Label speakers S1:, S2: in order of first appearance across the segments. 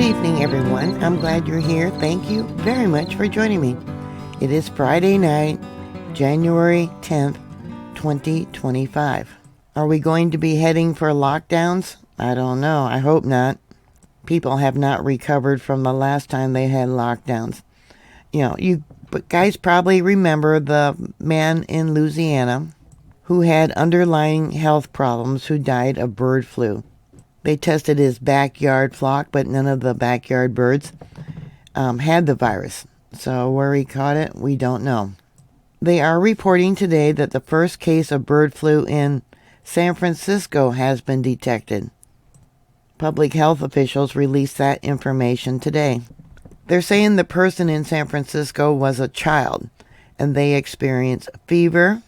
S1: Good evening, everyone. I'm glad you're here. Thank you very much for joining me. It is Friday night, January 10th, 2025. Are we going to be heading for lockdowns? I don't know. I hope not. People have not recovered from the last time they had lockdowns. You guys probably remember the man in Louisiana who had underlying health problems who died of bird flu. They tested his backyard flock, but none of the backyard birds had the virus. So where he caught it, we don't know. They are reporting today that the first case of bird flu in San Francisco has been detected. Public health officials released that information today. They're saying the person in San Francisco was a child, and they experienced fever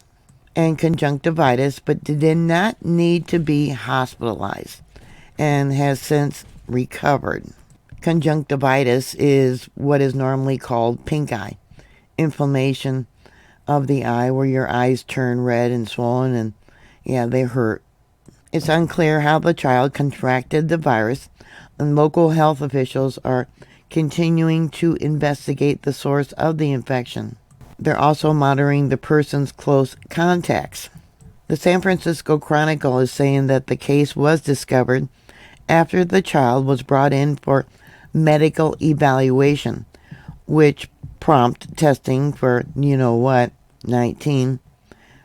S1: and conjunctivitis, but did not need to be hospitalized, and has since recovered. Conjunctivitis is what is normally called pink eye, inflammation of the eye where your eyes turn red and swollen, and they hurt. It's unclear how the child contracted the virus, and local health officials are continuing to investigate the source of the infection. They're also monitoring the person's close contacts. The San Francisco Chronicle is saying that the case was discovered after the child was brought in for medical evaluation, which prompted testing for 19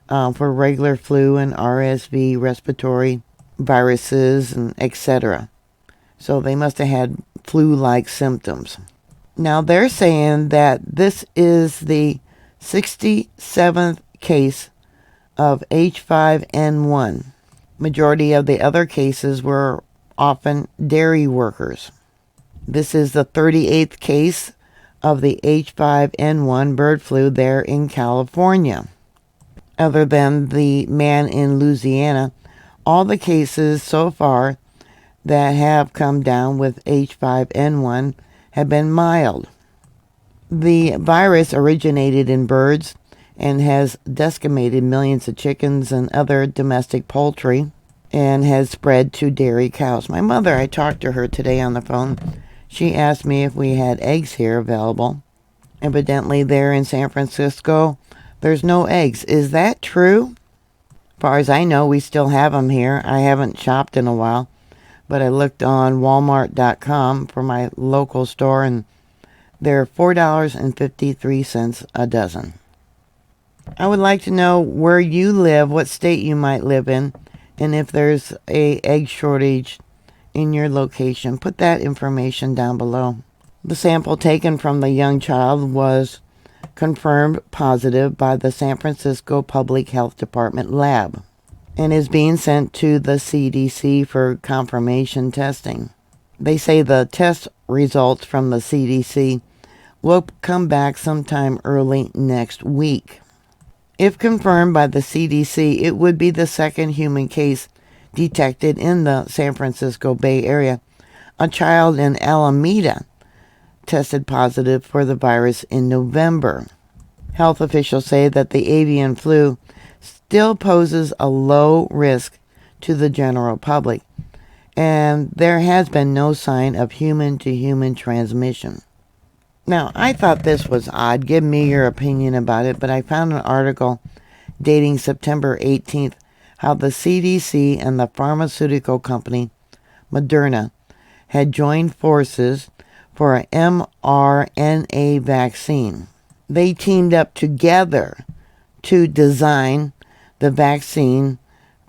S1: for regular flu and RSV respiratory viruses and etc. So they must have had flu-like symptoms. Now they're saying that this is the 67th case of H5N1. Majority of the other cases were often dairy workers. This is the 38th case of the H5N1 bird flu there in California. Other than the man in Louisiana, all the cases so far that have come down with H5N1 have been mild. The virus originated in birds and has decimated millions of chickens and other domestic poultry and has spread to dairy cows. My mother, I talked to her today on the phone. She asked me if we had eggs here available. Evidently there in San Francisco, there's no eggs. Is that true? As far as I know, we still have them here. I haven't shopped in a while, but I looked on Walmart.com for my local store, and they're $4.53 a dozen. I would like to know where you live, what state you might live in, and if there's a egg shortage in your location. Put that information down below. The sample taken from the young child was confirmed positive by the San Francisco Public Health Department lab and is being sent to the CDC for confirmation testing. They say the test results from the CDC will come back sometime early next week. If confirmed by the CDC, it would be the second human case detected in the San Francisco Bay Area. A child in Alameda tested positive for the virus in November. Health officials say that the avian flu still poses a low risk to the general public, and there has been no sign of human-to-human transmission. Now, I thought this was odd. Give me your opinion about it, but I found an article dating September 18th how the CDC and the pharmaceutical company Moderna had joined forces for an mRNA vaccine. They teamed up together to design the vaccine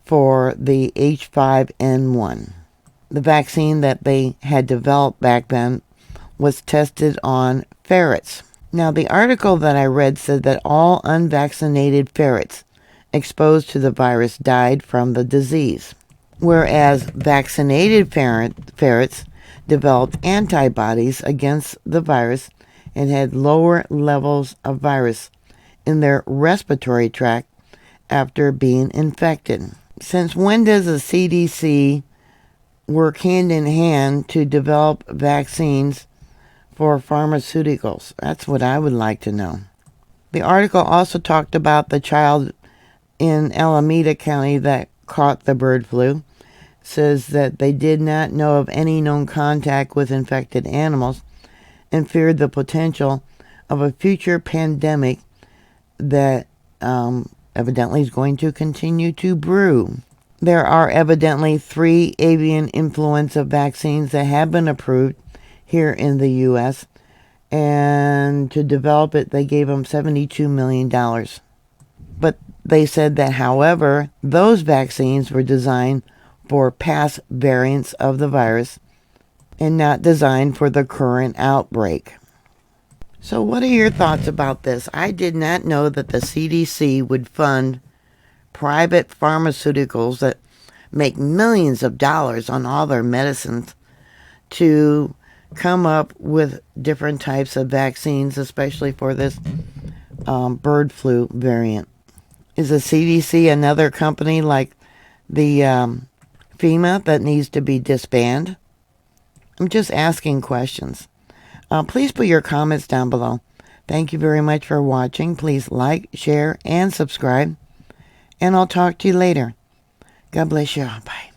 S1: for the H5N1. The vaccine that they had developed back then was tested on ferrets. Now, the article that I read said that all unvaccinated ferrets exposed to the virus died from the disease, whereas vaccinated ferrets developed antibodies against the virus and had lower levels of virus in their respiratory tract after being infected. Since when does the CDC work hand in hand to develop vaccines for pharmaceuticals? That's what I would like to know. The article also talked about the child in Alameda County that caught the bird flu, says that they did not know of any known contact with infected animals and feared the potential of a future pandemic that evidently is going to continue to brew. There are evidently 3 avian influenza vaccines that have been approved here in the U.S., and to develop it, they gave them $72 million. But they said that, however, those vaccines were designed for past variants of the virus and not designed for the current outbreak. So what are your thoughts about this? I did not know that the CDC would fund private pharmaceuticals that make millions of dollars on all their medicines to come up with different types of vaccines, especially for this bird flu variant. Is the CDC another company like the FEMA that needs to be disbanded? I'm just asking questions. Please put your comments down below. Thank you very much for watching. Please like, share, and subscribe. And I'll talk to you later. God bless you. Bye.